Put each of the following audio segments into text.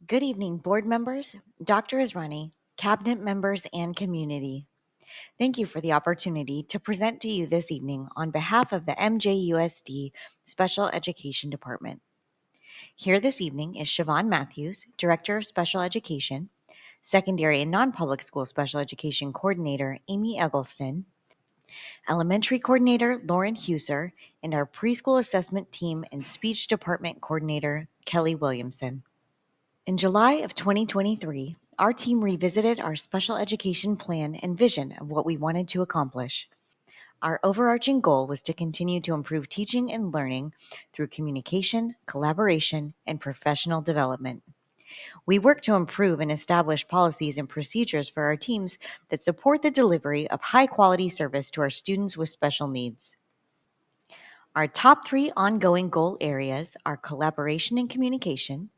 Good evening, board members, Dr. Israni, cabinet members, and community. Thank you for the opportunity to present to you this evening on behalf of the MJUSD Special Education Department. Here this evening is Siobhan Matthews, Director of Special Education, Secondary and Non-Public School Special Education Coordinator Amy Eggleston, Elementary Coordinator Lauren Huser, and our Preschool Assessment Team and Speech Department Coordinator Kelly Williamson. In July of 2023, our team revisited our special education plan and vision of what we wanted to accomplish. Our overarching goal was to continue to improve teaching and learning through communication, collaboration, and professional development. We work to improve and establish policies and procedures for our teams that support the delivery of high quality service to our students with special needs. Our top three ongoing goal areas are collaboration and communication,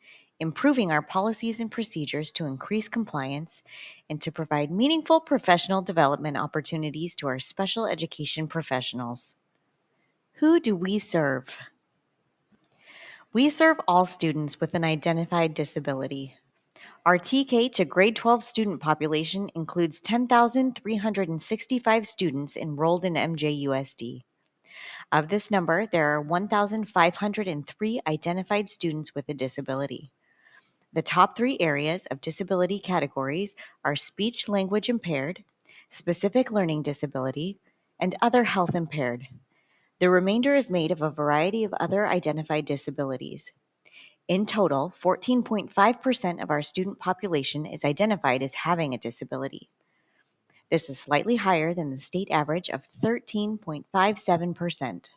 improving our policies and procedures to increase compliance, and to provide meaningful professional development opportunities to our special education professionals. Who do we serve? We serve all students with an identified disability. Our TK to grade 12 student population includes 10,365 students enrolled in MJUSD. Of this number, there are 1,503 identified students with a disability. The top three areas of disability categories are speech language impaired, specific learning disability, and other health impaired. The remainder is made of a variety of other identified disabilities. In total, 14.5% of our student population is identified as having a disability. This is slightly higher than the state average of 13.57%.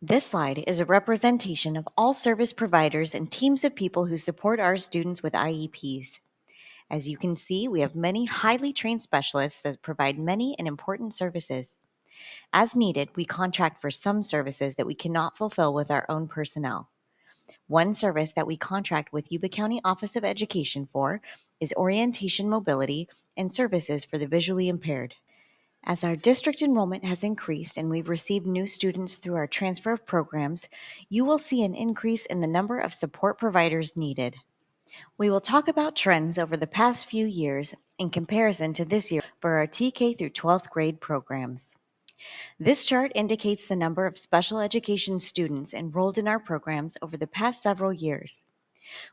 This slide is a representation of all service providers and teams of people who support our students with IEPs. As you can see, we have many highly trained specialists that provide many and important services. As needed, we contract for some services that we cannot fulfill with our own personnel. One service that we contract with Yuba County Office of Education for is orientation mobility and services for the visually impaired. As our district enrollment has increased and we've received new students through our transfer of programs, you will see an increase in the number of support providers needed. We will talk about trends over the past few years in comparison to this year for our TK through 12th grade programs. This chart indicates the number of special education students enrolled in our programs over the past several years.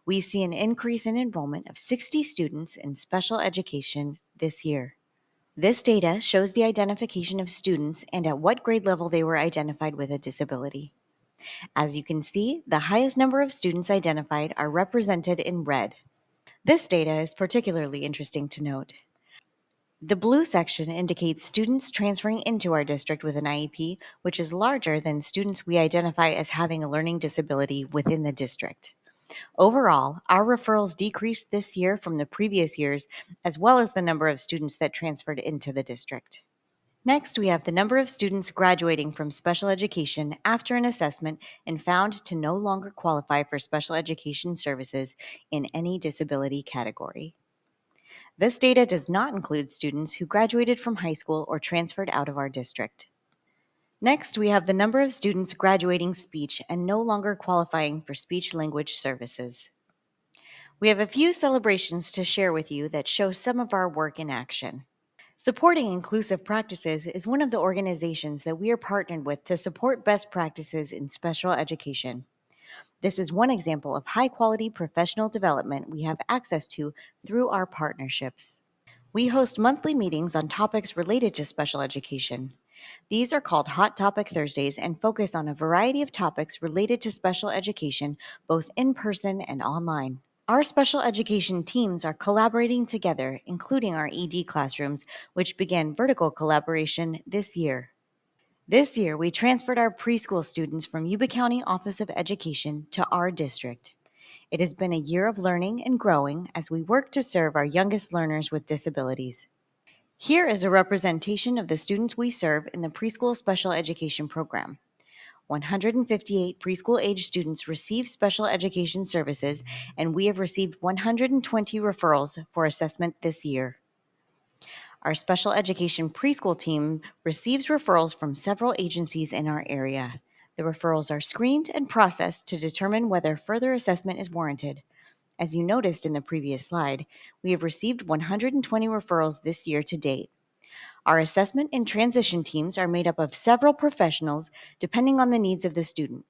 We see an increase in enrollment of 60 students in special education this year. This data shows the identification of students and at what grade level they were identified with a disability. As you can see, the highest number of students identified are represented in red. This data is particularly interesting to note. The blue section indicates students transferring into our district with an IEP, which is larger than students we identify as having a learning disability within the district. Overall, our referrals decreased this year from the previous years, as well as the number of students that transferred into the district. Next, we have the number of students graduating from special education after an assessment and found to no longer qualify for special education services in any disability category. This data does not include students who graduated from high school or transferred out of our district. Next, we have the number of students graduating speech and no longer qualifying for speech language services. We have a few celebrations to share with you that show some of our work in action. Supporting Inclusive Practices is one of the organizations that we are partnered with to support best practices in special education. This is one example of high-quality professional development we have access to through our partnerships. We host monthly meetings on topics related to special education. These are called Hot Topic Thursdays and focus on a variety of topics related to special education, both in person and online. Our special education teams are collaborating together, including our ED classrooms, which began vertical collaboration this year. This year, we transferred our preschool students from Yuba County Office of Education to our district. It has been a year of learning and growing as we work to serve our youngest learners with disabilities. Here is a representation of the students we serve in the preschool special education program. 158 preschool-age students receive special education services, and we have received 120 referrals for assessment this year. Our special education preschool team receives referrals from several agencies in our area. The referrals are screened and processed to determine whether further assessment is warranted. As you noticed in the previous slide, we have received 120 referrals this year to date. Our assessment and transition teams are made up of several professionals depending on the needs of the student.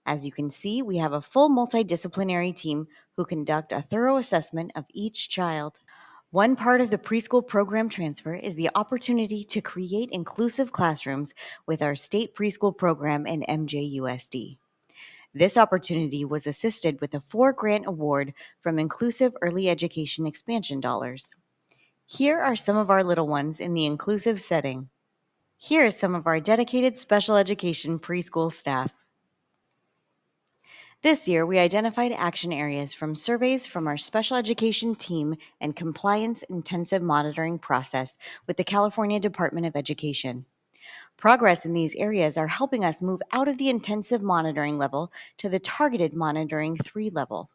As you can see, we have a full multidisciplinary team who conduct a thorough assessment of each child. One part of the preschool program transfer is the opportunity to create inclusive classrooms with our state preschool program in MJUSD. This opportunity was assisted with a 4-grant award from Inclusive Early Education Expansion dollars. Here are some of our little ones in the inclusive setting. Here is some of our dedicated special education preschool staff. This year, we identified action areas from surveys from our special education team and compliance intensive monitoring process with the California Department of Education. Progress in these areas are helping us move out of the intensive monitoring level to the targeted monitoring 3 level.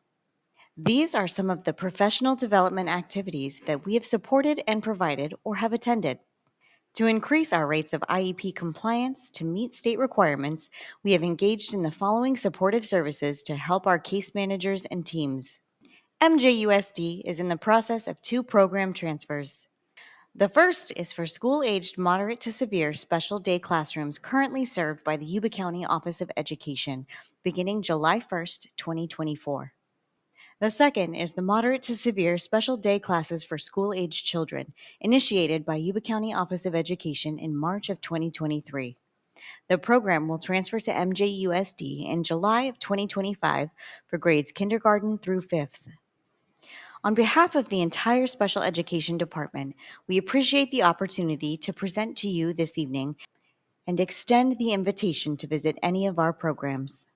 These are some of the professional development activities that we have supported and provided or have attended. To increase our rates of IEP compliance to meet state requirements, we have engaged in the following supportive services to help our case managers and teams. MJUSD is in the process of 2 program transfers. The first is for school-aged moderate to severe special day classrooms currently served by the Yuba County Office of Education, beginning July 1st, 2024. The second is the moderate to severe special day classes for school-aged children, initiated by Yuba County Office of Education in March of 2023. The program will transfer to MJUSD in July of 2025 for grades kindergarten through 5th. On behalf of the entire Special Education Department, we appreciate the opportunity to present to you this evening and extend the invitation to visit any of our programs.